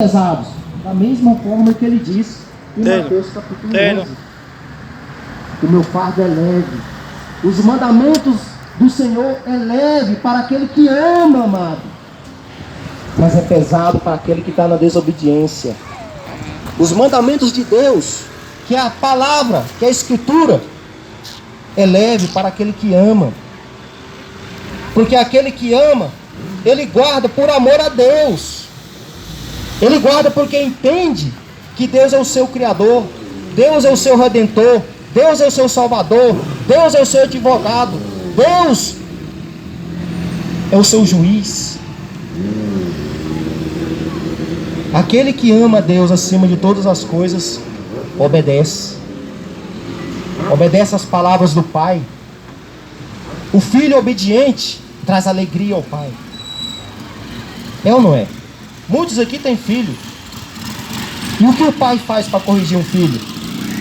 pesados, da mesma forma que ele diz em Mateus capítulo 11. O meu fardo é leve. Os mandamentos do Senhor é leve para aquele que ama, amado. Mas é pesado para aquele que está na desobediência. Os mandamentos de Deus, que é a palavra, que é a escritura, é leve para aquele que ama. Porque aquele que ama, ele guarda por amor a Deus. Ele guarda porque entende que Deus é o seu Criador, Deus é o seu Redentor, Deus é o seu Salvador, Deus é o seu advogado, Deus é o seu juiz. Aquele que ama a Deus acima de todas as coisas, obedece. Obedece às palavras do Pai. O filho obediente traz alegria ao Pai. É ou não é? Muitos aqui têm filho. E o que o pai faz para corrigir um filho?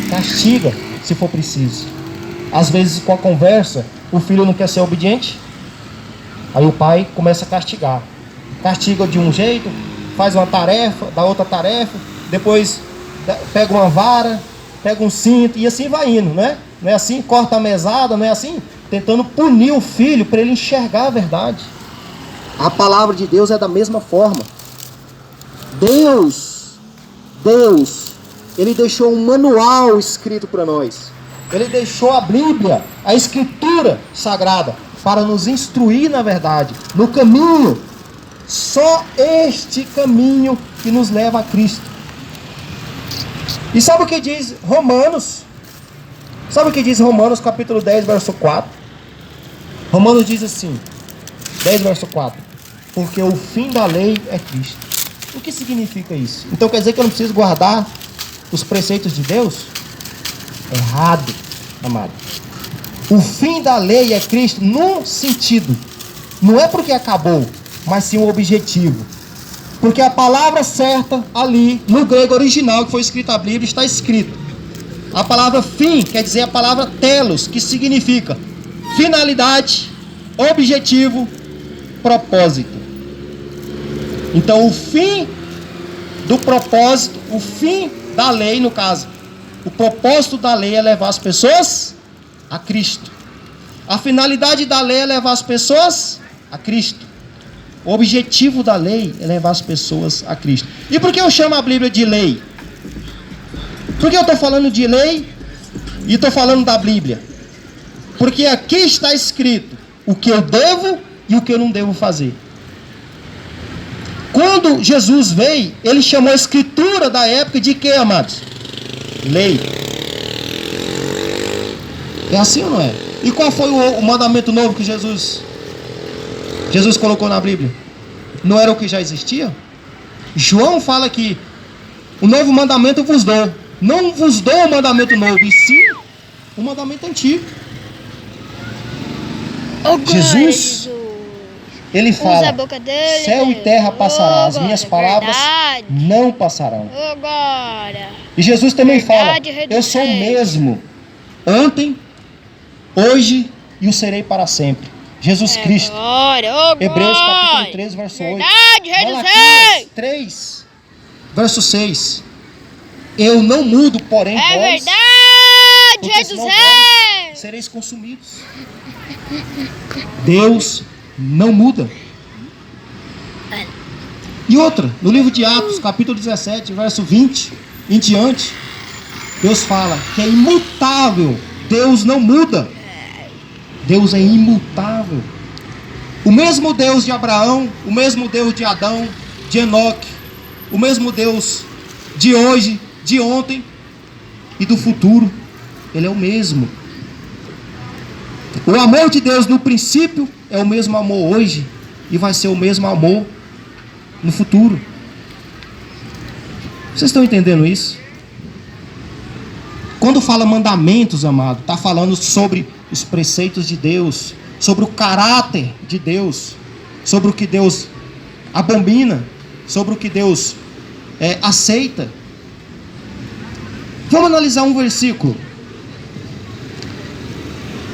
Castiga, se for preciso. Às vezes, com a conversa, o filho não quer ser obediente. Aí o pai começa a castigar. Castiga de um jeito, faz uma tarefa, dá outra tarefa, depois pega uma vara, pega um cinto, e assim vai indo, né? Não é assim? Corta a mesada, não é assim? Tentando punir o filho para ele enxergar a verdade. A palavra de Deus é da mesma forma. Deus, Ele deixou um manual escrito para nós. Ele deixou a Bíblia, a Escritura Sagrada, para nos instruir na verdade, no caminho. Só este caminho que nos leva a Cristo. E sabe o que diz Romanos? Sabe o que diz Romanos capítulo 10, verso 4? Romanos diz assim, 10, verso 4. Porque o fim da lei é Cristo. O que significa isso? Então quer dizer que eu não preciso guardar os preceitos de Deus? Errado, amado. O fim da lei é Cristo num sentido. Não é porque acabou, mas sim o objetivo. Porque a palavra certa ali, no grego original que foi escrita a Bíblia, está escrito. A palavra fim quer dizer a palavra telos, que significa finalidade, objetivo, propósito. Então o fim do propósito, o fim da lei no caso, o propósito da lei é levar as pessoas a Cristo. A finalidade da lei é levar as pessoas a Cristo. O objetivo da lei é levar as pessoas a Cristo. E por que eu chamo a Bíblia de lei? Por que eu estou falando de lei e estou falando da Bíblia? Porque aqui está escrito o que eu devo e o que eu não devo fazer. Quando Jesus veio, ele chamou a escritura da época de quê, amados? Lei. É assim ou não é? E qual foi o mandamento novo que Jesus colocou na Bíblia? Não era o que já existia? João fala que o novo mandamento vos dou. Não vos dou o mandamento novo, e sim o mandamento antigo. Jesus, ele fala, céu e terra passará, as minhas palavras não passarão. E Jesus também fala, eu sou o mesmo, ontem, hoje e o serei para sempre. Jesus Cristo. Hebreus capítulo 3, verso 8. Malaquias 3, verso 6. Eu não mudo, porém vós, porque senão vós sereis consumidos. Deus não muda. E outra, no livro de Atos, capítulo 17, verso 20 em diante, Deus fala que é imutável. Deus não muda. Deus é imutável. O mesmo Deus de Abraão, o mesmo Deus de Adão, de Enoque, o mesmo Deus de hoje, de ontem e do futuro, Ele é o mesmo. O amor de Deus no princípio é o mesmo amor hoje e vai ser o mesmo amor no futuro. Vocês estão entendendo isso? Quando fala mandamentos, amado, está falando sobre os preceitos de Deus, sobre o caráter de Deus, sobre o que Deus abomina, sobre o que Deus aceita. Vamos analisar um versículo.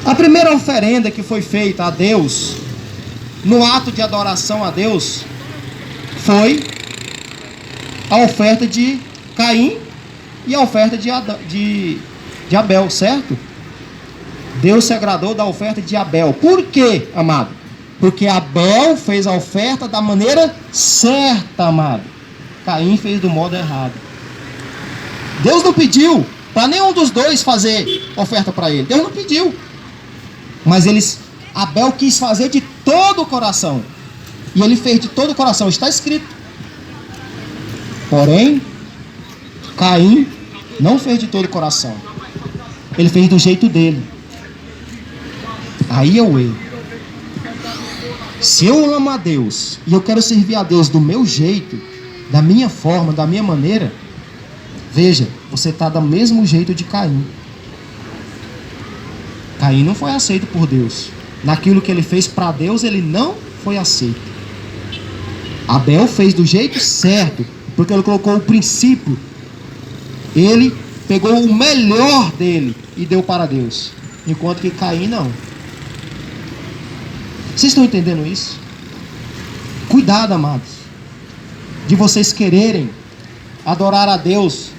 A primeira oferenda que foi feita a Deus, no ato de adoração a Deus, foi a oferta de Caim e a oferta de Abel, certo? Deus se agradou da oferta de Abel. Por quê, amado? Porque Abel fez a oferta da maneira certa, amado. Caim fez do modo errado. Deus não pediu para nenhum dos dois fazer oferta para ele. Deus não pediu. Mas Abel quis fazer de todo o coração. E ele fez de todo o coração. Está escrito. Porém, Caim não fez de todo o coração. Ele fez do jeito dele. Aí é o erro. Se eu amo a Deus e eu quero servir a Deus do meu jeito, da minha forma, da minha maneira, veja, você está do mesmo jeito de Caim. Caim não foi aceito por Deus. Naquilo que ele fez para Deus, ele não foi aceito. Abel fez do jeito certo, porque ele colocou o princípio. Ele pegou o melhor dele e deu para Deus, enquanto que Caim não. Vocês estão entendendo isso? Cuidado, amados, de vocês quererem adorar a Deus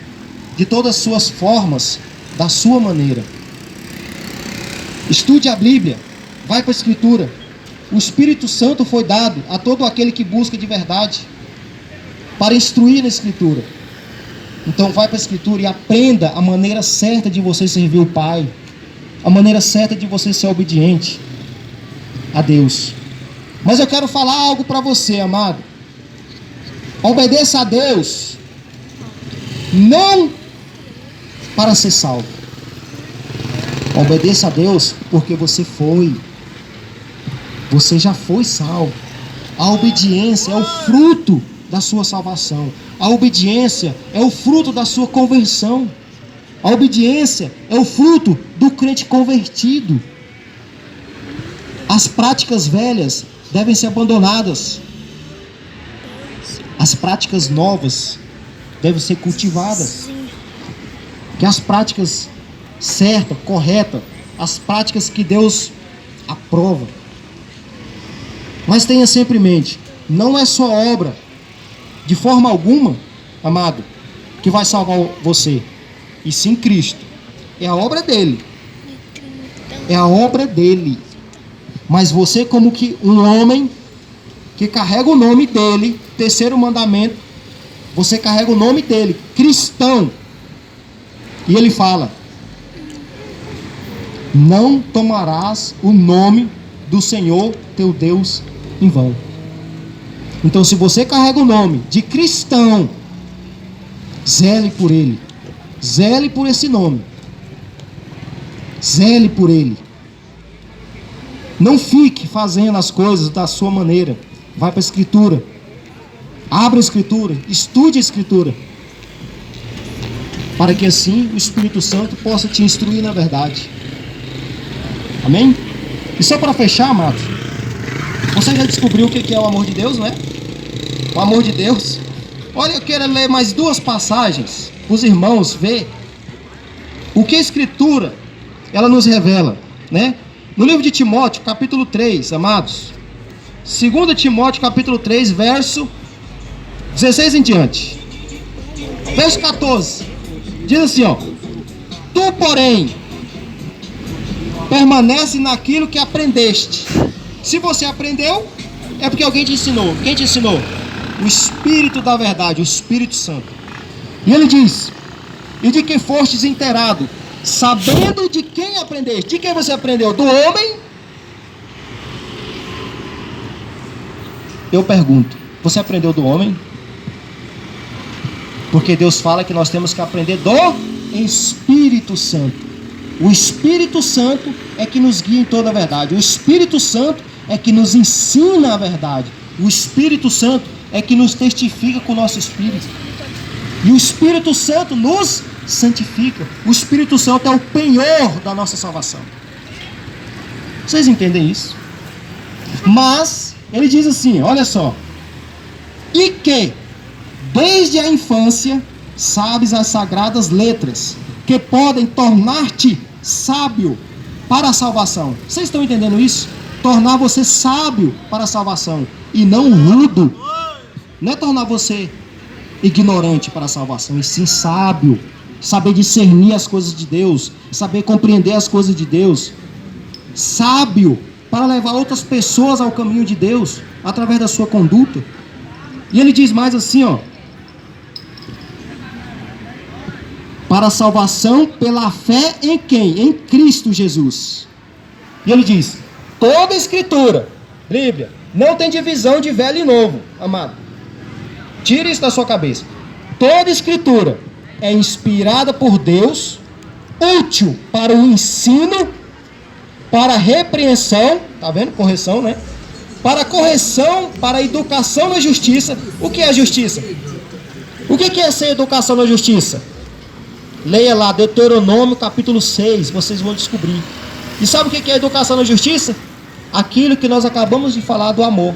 de todas as suas formas, da sua maneira. Estude a Bíblia, vai para a Escritura. O Espírito Santo foi dado a todo aquele que busca de verdade, para instruir na Escritura. Então vai para a Escritura e aprenda a maneira certa de você servir o Pai, a maneira certa de você ser obediente a Deus. Mas eu quero falar algo para você, amado. Obedeça a Deus, não para ser salvo. Obedeça a Deus porque você já foi salvo. A obediência é o fruto da sua salvação. A obediência é o fruto da sua conversão. A obediência é o fruto do crente convertido. As práticas velhas devem ser abandonadas. As práticas novas devem ser cultivadas. Que as práticas certas, corretas, as práticas que Deus aprova. Mas tenha sempre em mente, não é só obra, de forma alguma, amado, que vai salvar você, e sim Cristo. É a obra dele. É a obra dele. Mas você, como que um homem que carrega o nome dele, terceiro mandamento, você carrega o nome dele, cristão. E ele fala: não tomarás o nome do Senhor teu Deus em vão. Então, se você carrega o nome de cristão, zele por ele. Zele por esse nome. Zele por ele. Não fique fazendo as coisas da sua maneira. Vai para a Escritura. Abra a Escritura. Estude a Escritura. Para que assim o Espírito Santo possa te instruir na verdade. Amém? E só para fechar, amados, você já descobriu o que é o amor de Deus, não é? O amor de Deus. Olha, eu quero ler mais duas passagens para os irmãos ver o que a Escritura ela nos revela, né? No livro de Timóteo, capítulo 3, amados. 2 Timóteo, capítulo 3, verso 16 em diante. Verso 14. Diz assim, ó: tu, porém, permanece naquilo que aprendeste. Se você aprendeu, é porque alguém te ensinou. Quem te ensinou? O Espírito da verdade, o Espírito Santo. E ele diz: e de que fostes inteirado, sabendo de quem aprendeste. De quem você aprendeu? Do homem? Eu pergunto, você aprendeu do homem? Porque Deus fala que nós temos que aprender do Espírito Santo. O Espírito Santo é que nos guia em toda a verdade. O Espírito Santo é que nos ensina a verdade. O Espírito Santo é que nos testifica com o nosso espírito. E o Espírito Santo nos santifica. O Espírito Santo é o penhor da nossa salvação. Vocês entendem isso? Mas ele diz assim, olha só: e que desde a infância sabes as sagradas letras, que podem tornar-te sábio para a salvação. Vocês estão entendendo isso? Tornar você sábio para a salvação e não rudo. Não é tornar você ignorante para a salvação, e sim sábio. Saber discernir as coisas de Deus, saber compreender as coisas de Deus. Sábio para levar outras pessoas ao caminho de Deus, através da sua conduta. E ele diz mais assim, ó: para a salvação pela fé em quem? Em Cristo Jesus. E ele diz: toda a Escritura, Bíblia, não tem divisão de velho e novo, amado. Tire isso da sua cabeça. Toda a Escritura é inspirada por Deus, útil para o ensino, para a repreensão, tá vendo? Correção, né? Para a correção, para a educação na justiça. O que é justiça? O que é ser educação na justiça? Leia lá Deuteronômio capítulo 6, vocês vão descobrir. E sabe o que é educação na justiça? Aquilo que nós acabamos de falar do amor.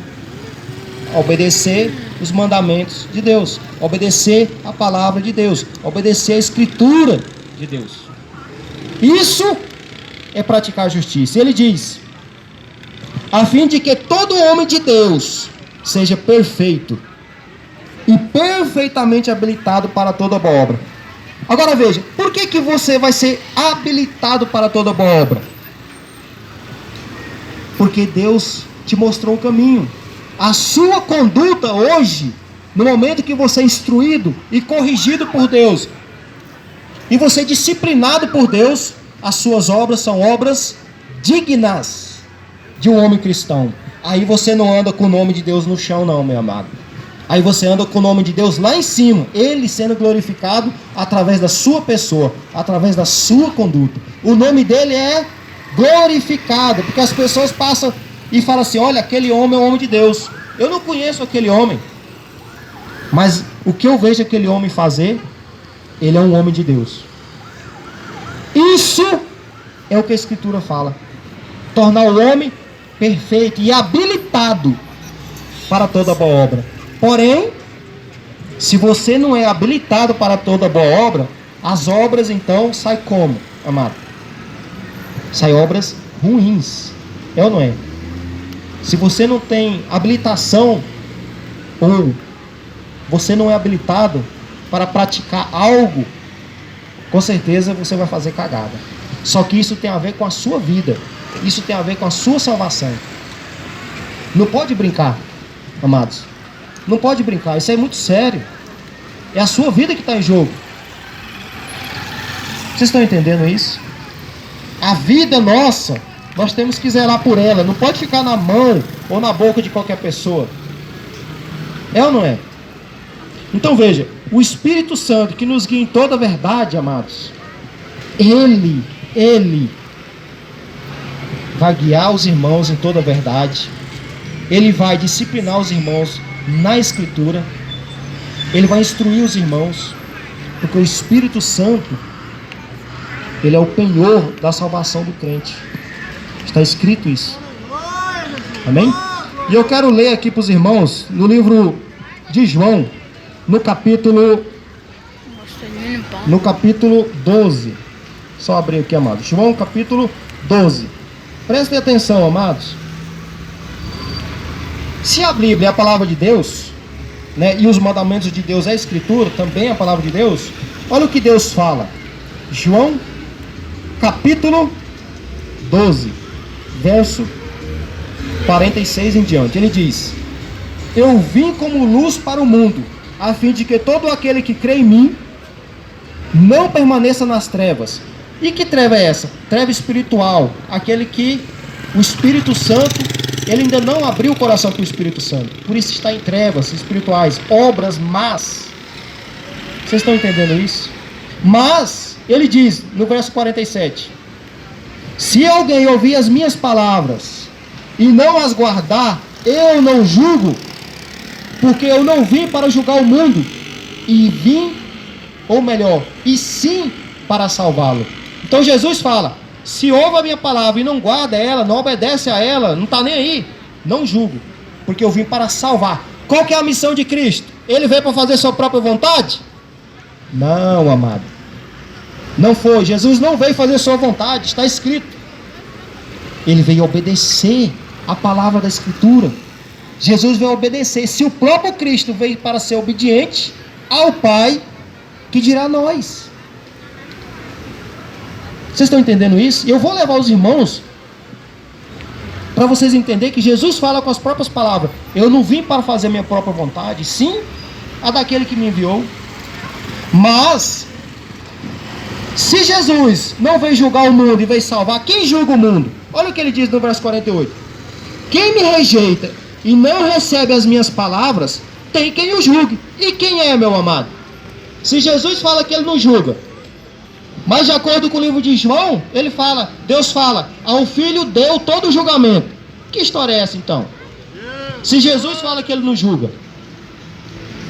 Obedecer os mandamentos de Deus, obedecer a palavra de Deus, obedecer a Escritura de Deus. Isso é praticar a justiça. Ele diz: a fim de que todo homem de Deus seja perfeito e perfeitamente habilitado para toda boa obra. Agora veja, por que você vai ser habilitado para toda boa obra? Porque Deus te mostrou o caminho. A sua conduta hoje, no momento que você é instruído e corrigido por Deus, e você é disciplinado por Deus, as suas obras são obras dignas de um homem cristão. Aí você não anda com o nome de Deus no chão não, meu amado. Aí você anda com o nome de Deus lá em cima, Ele sendo glorificado através da sua pessoa, através da sua conduta. O nome dele é glorificado, porque as pessoas passam e falam assim: olha, aquele homem é um homem de Deus. Eu não conheço aquele homem, mas o que eu vejo aquele homem fazer, ele é um homem de Deus. Isso é o que a Escritura fala: tornar o homem perfeito e habilitado para toda boa obra. Porém, se você não é habilitado para toda boa obra, as obras então saem como, amado? Saem obras ruins. É ou não é? Se você não tem habilitação, ou você não é habilitado para praticar algo, com certeza você vai fazer cagada. Só que isso tem a ver com a sua vida. Isso tem a ver com a sua salvação. Não pode brincar, amados. Não pode brincar, isso é muito sério. É a sua vida que está em jogo. Vocês estão entendendo isso? A vida nossa, nós temos que zelar por ela. Não pode ficar na mão ou na boca de qualquer pessoa. É ou não é? Então veja, o Espírito Santo que nos guia em toda a verdade, amados, Ele vai guiar os irmãos em toda a verdade. Ele vai disciplinar os irmãos na Escritura. Ele vai instruir os irmãos, porque o Espírito Santo, ele é o penhor da salvação do crente. Está escrito isso. Amém? E eu quero ler aqui para os irmãos no livro de João, no capítulo 12. Só abrir aqui, amados. João capítulo 12. Prestem atenção, amados. Se a Bíblia é a palavra de Deus, né, e os mandamentos de Deus é a Escritura, também é a palavra de Deus, olha o que Deus fala. João capítulo 12, verso 46 em diante. Ele diz: eu vim como luz para o mundo, a fim de que todo aquele que crê em mim não permaneça nas trevas. E que treva é essa? Treva espiritual. Aquele que o Espírito Santo, ele ainda não abriu o coração para o Espírito Santo. Por isso está em trevas espirituais, obras más. Vocês estão entendendo isso? Mas, ele diz no verso 47: se alguém ouvir as minhas palavras e não as guardar, eu não julgo, porque eu não vim para julgar o mundo, e vim, ou melhor, e sim para salvá-lo. Então Jesus fala: se ouve a minha palavra e não guarda ela, não obedece a ela, não está nem aí, não julgo, porque eu vim para salvar. Qual que é a missão de Cristo? Ele veio para fazer sua própria vontade? Não, amado. Não foi. Jesus não veio fazer sua vontade, está escrito. Ele veio obedecer a palavra da Escritura. Jesus veio obedecer. Se o próprio Cristo veio para ser obediente, ao Pai, que dirá a nós. Vocês estão entendendo isso? E eu vou levar os irmãos para vocês entenderem que Jesus fala com as próprias palavras. Eu não vim para fazer minha própria vontade, sim a daquele que me enviou. Mas se Jesus não veio julgar o mundo e veio salvar, quem julga o mundo? Olha o que ele diz no verso 48. Quem me rejeita e não recebe as minhas palavras, tem quem o julgue. E quem é, meu amado? Se Jesus fala que ele não julga, mas de acordo com o livro de João, ele fala, Deus fala, ao Filho deu todo o julgamento. Que história é essa então? Se Jesus fala que ele não julga,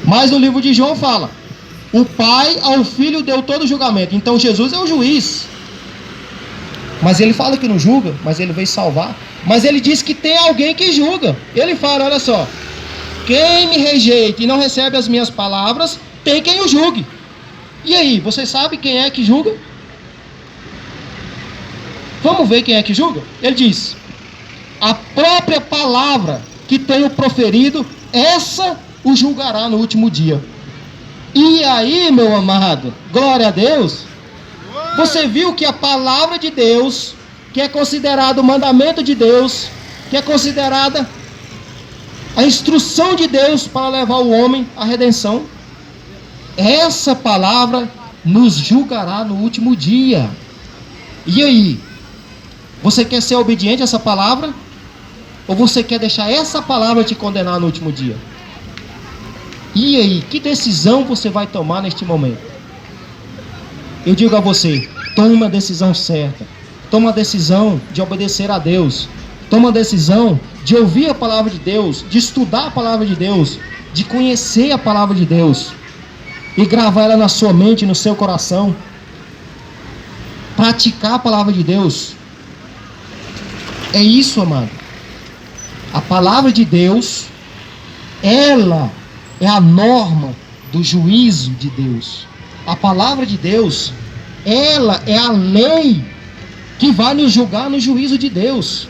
mas no livro de João fala, o Pai ao Filho deu todo o julgamento. Então Jesus é o juiz. Mas ele fala que não julga, mas ele veio salvar. Mas ele diz que tem alguém que julga. Ele fala, olha só, quem me rejeita e não recebe as minhas palavras, tem quem o julgue. E aí, você sabe quem é que julga? Vamos ver quem é que julga? Ele diz, a própria palavra que tenho proferido, essa o julgará no último dia. E aí, meu amado, glória a Deus, você viu que a palavra de Deus, que é considerado o mandamento de Deus, que é considerada a instrução de Deus para levar o homem à redenção, essa palavra nos julgará no último dia. E aí, você quer ser obediente a essa palavra? Ou você quer deixar essa palavra te condenar no último dia? E aí, que decisão você vai tomar neste momento? Eu digo a você, tome uma decisão certa. Tome a decisão de obedecer a Deus. Tome a decisão de ouvir a palavra de Deus, de estudar a palavra de Deus, de conhecer a palavra de Deus e gravar ela na sua mente, no seu coração. Praticar a palavra de Deus. É isso, amado. A palavra de Deus, ela é a norma do juízo de Deus. A palavra de Deus, ela é a lei que vai nos julgar no juízo de Deus.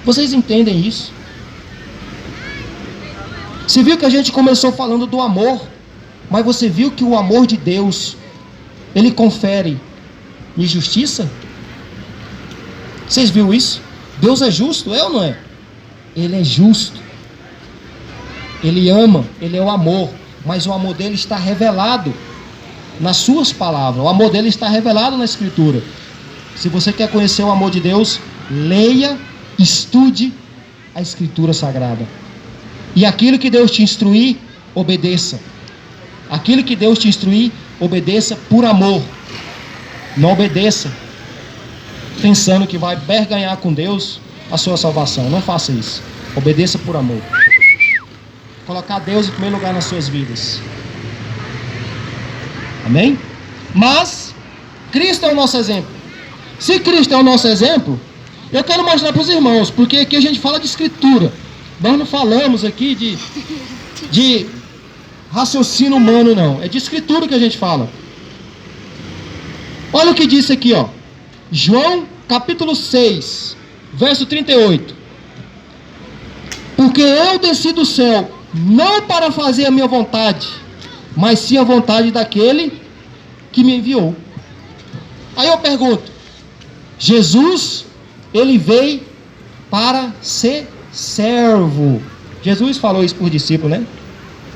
Vocês entendem isso? Você viu que a gente começou falando do amor, mas você viu que o amor de Deus, ele confere injustiça? Vocês viram isso? Deus é justo, é ou não é? Ele é justo. Ele ama, ele é o amor, mas o amor dele está revelado nas suas palavras. O amor dele está revelado na Escritura. Se você quer conhecer o amor de Deus, leia, estude a Escritura Sagrada. E aquilo que Deus te instruir, obedeça. Aquilo que Deus te instruir, obedeça por amor. Não obedeça pensando que vai barganhar com Deus a sua salvação. Não faça isso. Obedeça por amor. Colocar Deus em primeiro lugar nas suas vidas. Amém? Mas Cristo é o nosso exemplo. Se Cristo é o nosso exemplo, eu quero mostrar para os irmãos, porque aqui a gente fala de Escritura. Nós não falamos aqui de raciocínio humano, não. É de Escritura que a gente fala. Olha o que disse aqui, ó. João capítulo 6, verso 38. Porque eu desci do céu, não para fazer a minha vontade, mas sim a vontade daquele que me enviou. Aí eu pergunto, Jesus, ele veio para ser servo. Jesus falou isso por discípulo, né?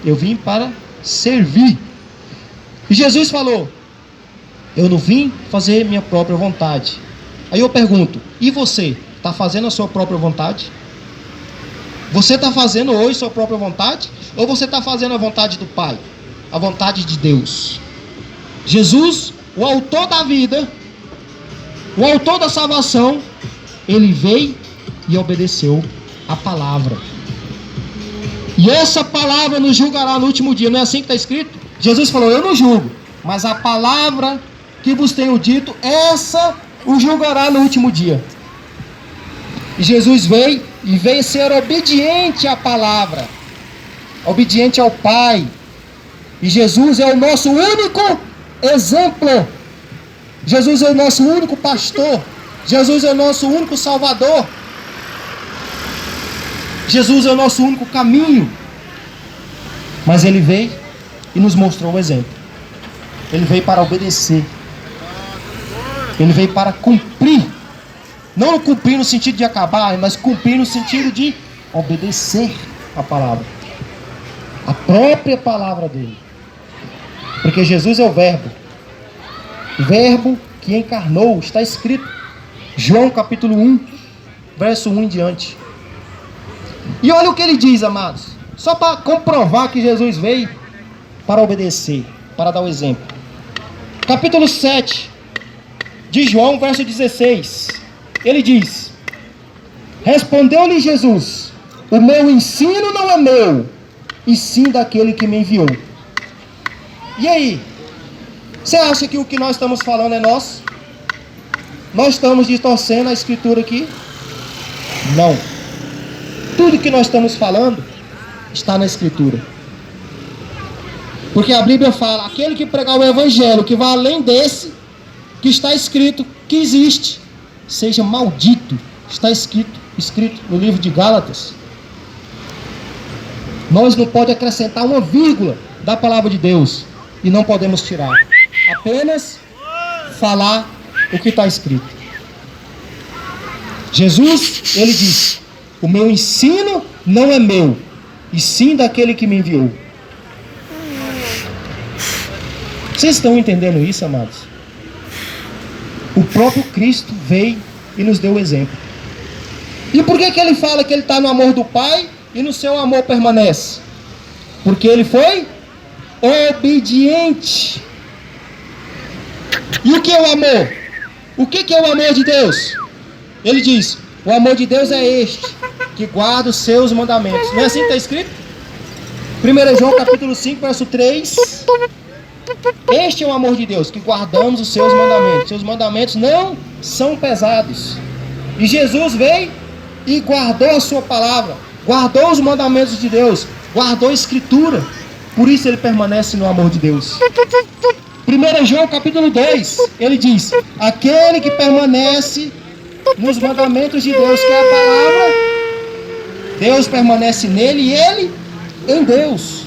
Eu vim para servir. E Jesus falou, eu não vim fazer minha própria vontade. Aí eu pergunto, e você? Está fazendo a sua própria vontade? Você está fazendo hoje sua própria vontade? Ou você está fazendo a vontade do Pai? A vontade de Deus? Jesus, o autor da vida, o autor da salvação, ele veio e obedeceu a palavra. E essa palavra nos julgará no último dia. Não é assim que está escrito? Jesus falou, eu não julgo, mas a palavra que vos tenho dito, essa o julgará no último dia. E Jesus veio e veio ser obediente à palavra, obediente ao Pai. E Jesus é o nosso único exemplo. Jesus é o nosso único pastor. Jesus é o nosso único salvador. Jesus é o nosso único caminho. Mas ele veio e nos mostrou o exemplo. Ele veio para obedecer. Ele veio para cumprir. Não cumprir no sentido de acabar, mas cumprir no sentido de obedecer a palavra. A própria palavra dele. Porque Jesus é o Verbo. O Verbo que encarnou, está escrito. João capítulo 1, verso 1 em diante. E olha o que ele diz, amados. Só para comprovar que Jesus veio para obedecer, para dar o exemplo. Capítulo 7 de João, verso 16. Ele diz: respondeu-lhe Jesus: o meu ensino não é meu, e sim daquele que me enviou. E aí? Você acha que o que nós estamos falando é nosso? Nós estamos distorcendo a escritura aqui? Não. Tudo que nós estamos falando está na escritura. Porque a Bíblia fala: aquele que pregar o evangelho que vai além desse que está escrito, que existe, seja maldito. Está escrito no livro de Gálatas. Nós não podemos acrescentar uma vírgula da palavra de Deus e não podemos tirar. Apenas falar o que está escrito. Jesus, ele disse: o meu ensino não é meu, e sim daquele que me enviou. Vocês estão entendendo isso, amados? O próprio Cristo veio e nos deu o exemplo. E por que ele fala que ele está no amor do Pai e no seu amor permanece? Porque ele foi obediente. E o que é o amor? O que é o amor de Deus? Ele diz: o amor de Deus é este, que guarda os seus mandamentos. Não é assim que está escrito? 1 João capítulo 5, verso 3. Este é o amor de Deus, que guardamos os seus mandamentos. Seus mandamentos não são pesados. E Jesus veio e guardou a sua palavra, guardou os mandamentos de Deus, guardou a escritura. Por isso ele permanece no amor de Deus. 1 João capítulo 2, ele diz: aquele que permanece nos mandamentos de Deus, que é a palavra, Deus permanece nele e ele em Deus.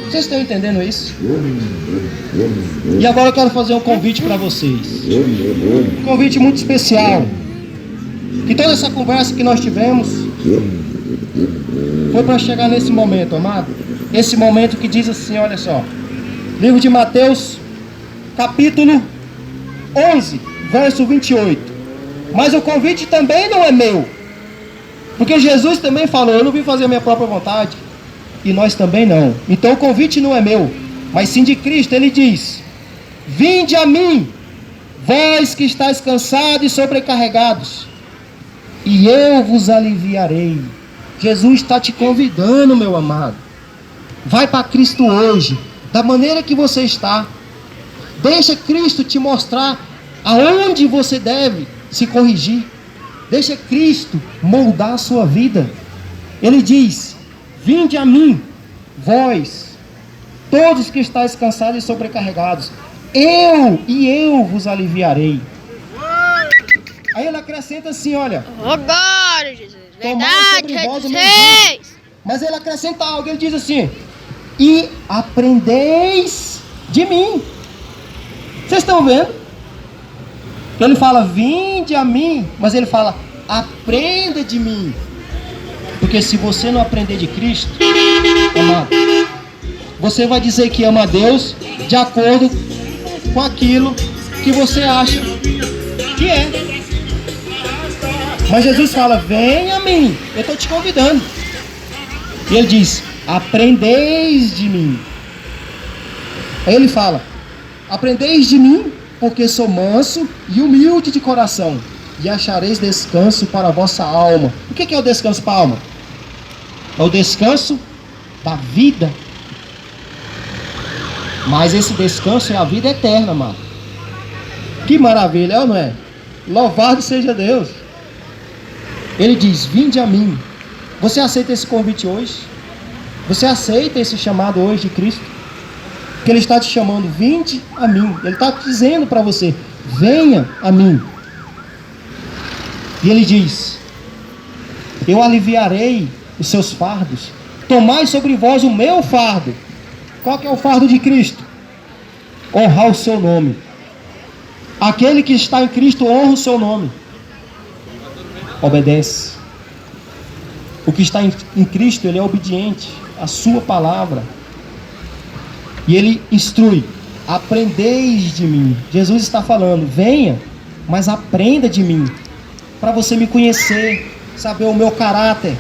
Vocês estão entendendo isso? E agora eu quero fazer um convite para vocês. Um convite muito especial. Que toda essa conversa que nós tivemos foi para chegar nesse momento, amado. Esse momento que diz assim, olha só. Livro de Mateus, capítulo 11, verso 28. Mas o convite também não é meu. Porque Jesus também falou: eu não vim fazer a minha própria vontade. E nós também não. Então o convite não é meu, mas sim de Cristo. Ele diz: vinde a mim, vós que estáis cansados e sobrecarregados, e eu vos aliviarei. Jesus está te convidando, meu amado. Vai para Cristo hoje, da maneira que você está. Deixa Cristo te mostrar aonde você deve se corrigir. Deixa Cristo moldar a sua vida. Ele diz: vinde a mim, vós, todos que estáis cansados e sobrecarregados, eu vos aliviarei. Aí ele acrescenta assim, olha: agora, Jesus, verdade, Jesus. Mas ele acrescenta algo, ele diz assim: e aprendeis de mim. Vocês estão vendo? Ele fala: vinde a mim, mas ele fala: aprenda de mim. Porque se você não aprender de Cristo, amado, você vai dizer que ama a Deus de acordo com aquilo que você acha que é. Mas Jesus fala: vem a mim, eu estou te convidando. E ele diz: aprendeis de mim. Aí ele fala: aprendeis de mim, porque sou manso e humilde de coração, e achareis descanso para a vossa alma. O que é o descanso para a alma? É o descanso da vida. Mas esse descanso é a vida eterna, mano. Que maravilha, é ou não é? Louvado seja Deus. Ele diz: vinde a mim. Você aceita esse convite hoje? Você aceita esse chamado hoje de Cristo? Que Ele está te chamando: vinde a mim. Ele está dizendo para você: venha a mim. E Ele diz: eu aliviarei os seus fardos, tomai sobre vós o meu fardo. Qual que é o fardo de Cristo? Honrar o seu nome. Aquele que está em Cristo honra o seu nome. Obedece. O que está em Cristo, ele é obediente à sua palavra. E ele instrui. Aprendeis de mim. Jesus está falando, venha, mas aprenda de mim. Para você me conhecer, saber o meu caráter,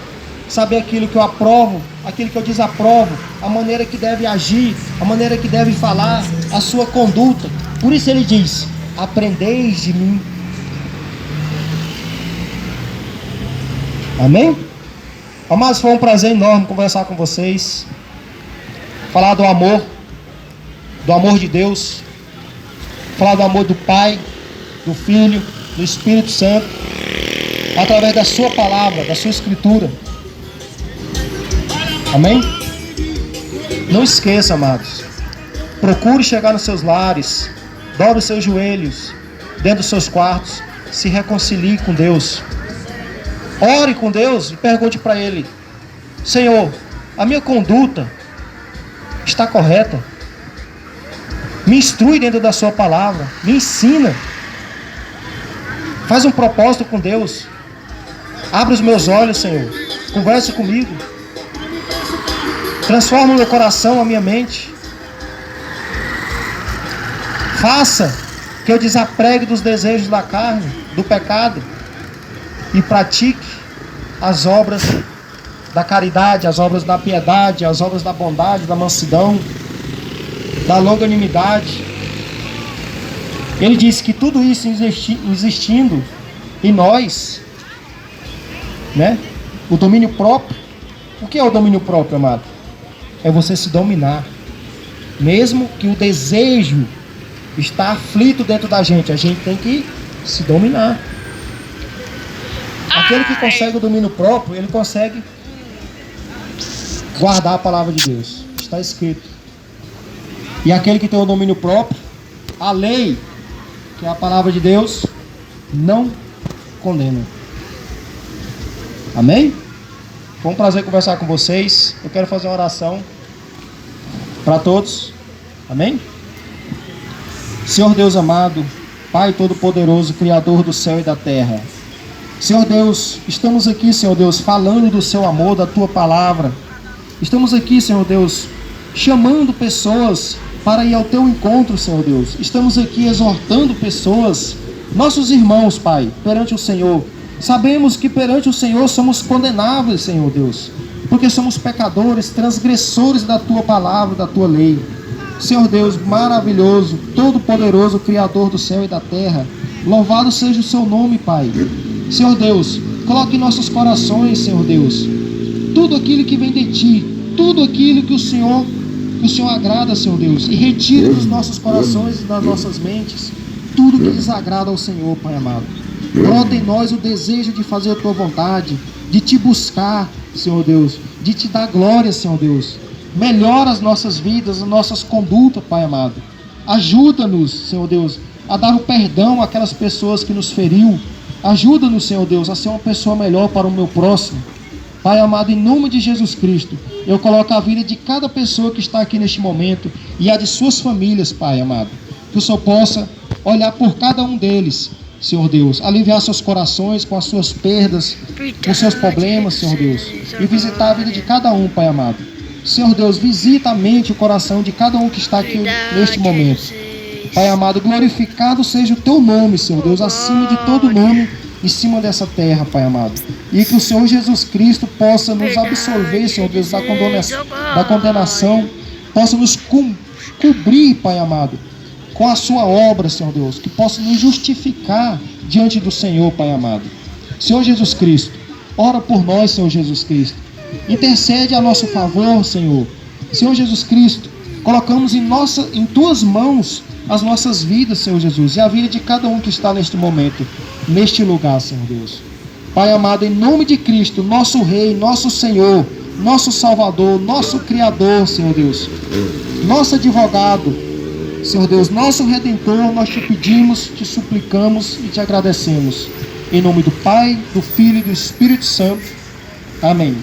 saber aquilo que eu aprovo, aquilo que eu desaprovo, a maneira que deve agir, a maneira que deve falar, a sua conduta. Por isso ele diz, aprendeis de mim. Amém? Amados, foi um prazer enorme conversar com vocês, falar do amor de Deus, falar do amor do Pai, do Filho, do Espírito Santo, através da sua palavra, da sua escritura. Amém? Não esqueça, amados, procure chegar nos seus lares, dobre os seus joelhos, dentro dos seus quartos, se reconcilie com Deus. Ore com Deus e pergunte para Ele, Senhor, a minha conduta está correta? Me instrui dentro da sua palavra, me ensina. Faz um propósito com Deus. Abre os meus olhos, Senhor. Converse comigo. Transforma o meu coração, a minha mente. Faça que eu desapregue dos desejos da carne, do pecado, e pratique as obras da caridade, as obras da piedade, as obras da bondade, da mansidão, da longanimidade. Ele disse que tudo isso existindo em nós, né? O domínio próprio. O que é o domínio próprio, amado? É você se dominar. Mesmo que o desejo está aflito dentro da gente, a gente tem que se dominar. Aquele que consegue o domínio próprio, ele consegue guardar a palavra de Deus. Está escrito. E aquele que tem o domínio próprio, a lei, que é a palavra de Deus, não condena. Amém? Foi um prazer conversar com vocês. Eu quero fazer uma oração para todos. Amém? Senhor Deus amado, Pai Todo-Poderoso, Criador do céu e da terra. Senhor Deus, estamos aqui, Senhor Deus, falando do seu amor, da tua palavra. Estamos aqui, Senhor Deus, chamando pessoas para ir ao teu encontro, Senhor Deus. Estamos aqui exortando pessoas, nossos irmãos, Pai, perante o Senhor. Sabemos que perante o Senhor somos condenáveis, Senhor Deus, porque somos pecadores, transgressores da tua palavra, da tua lei. Senhor Deus, maravilhoso, todo-poderoso, Criador do céu e da terra, louvado seja o seu nome, Pai. Senhor Deus, coloque em nossos corações, Senhor Deus, tudo aquilo que vem de Ti, tudo aquilo que o Senhor agrada, Senhor Deus, e retire dos nossos corações e das nossas mentes tudo que desagrada ao Senhor, Pai amado. Brota em nós o desejo de fazer a Tua vontade, de Te buscar, Senhor Deus, de Te dar glória, Senhor Deus. Melhora as nossas vidas, as nossas condutas, Pai amado. Ajuda-nos, Senhor Deus, a dar o perdão àquelas pessoas que nos feriu. Ajuda-nos, Senhor Deus, a ser uma pessoa melhor para o meu próximo. Pai amado, em nome de Jesus Cristo, eu coloco a vida de cada pessoa que está aqui neste momento e a de suas famílias, Pai amado. Que o Senhor possa olhar por cada um deles, Senhor Deus, aliviar seus corações com as suas perdas, com seus problemas, Senhor Deus, e visitar a vida de cada um, Pai amado. Senhor Deus, visita a mente e o coração de cada um que está aqui neste momento. Pai amado, glorificado seja o Teu nome, Senhor Deus, acima de todo nome, em cima dessa terra, Pai amado. E que o Senhor Jesus Cristo possa nos absolver, Senhor Deus, da condenação, possa nos cobrir, Pai amado, com a sua obra, Senhor Deus, que possa nos justificar diante do Senhor, Pai amado. Senhor Jesus Cristo, ora por nós, Senhor Jesus Cristo. Intercede a nosso favor, Senhor. Senhor Jesus Cristo, colocamos em Tuas mãos as nossas vidas, Senhor Jesus, e a vida de cada um que está neste momento, neste lugar, Senhor Deus. Pai amado, em nome de Cristo, nosso Rei, nosso Senhor, nosso Salvador, nosso Criador, Senhor Deus, nosso advogado, Senhor Deus, nosso Redentor, nós Te pedimos, Te suplicamos e Te agradecemos. Em nome do Pai, do Filho e do Espírito Santo. Amém.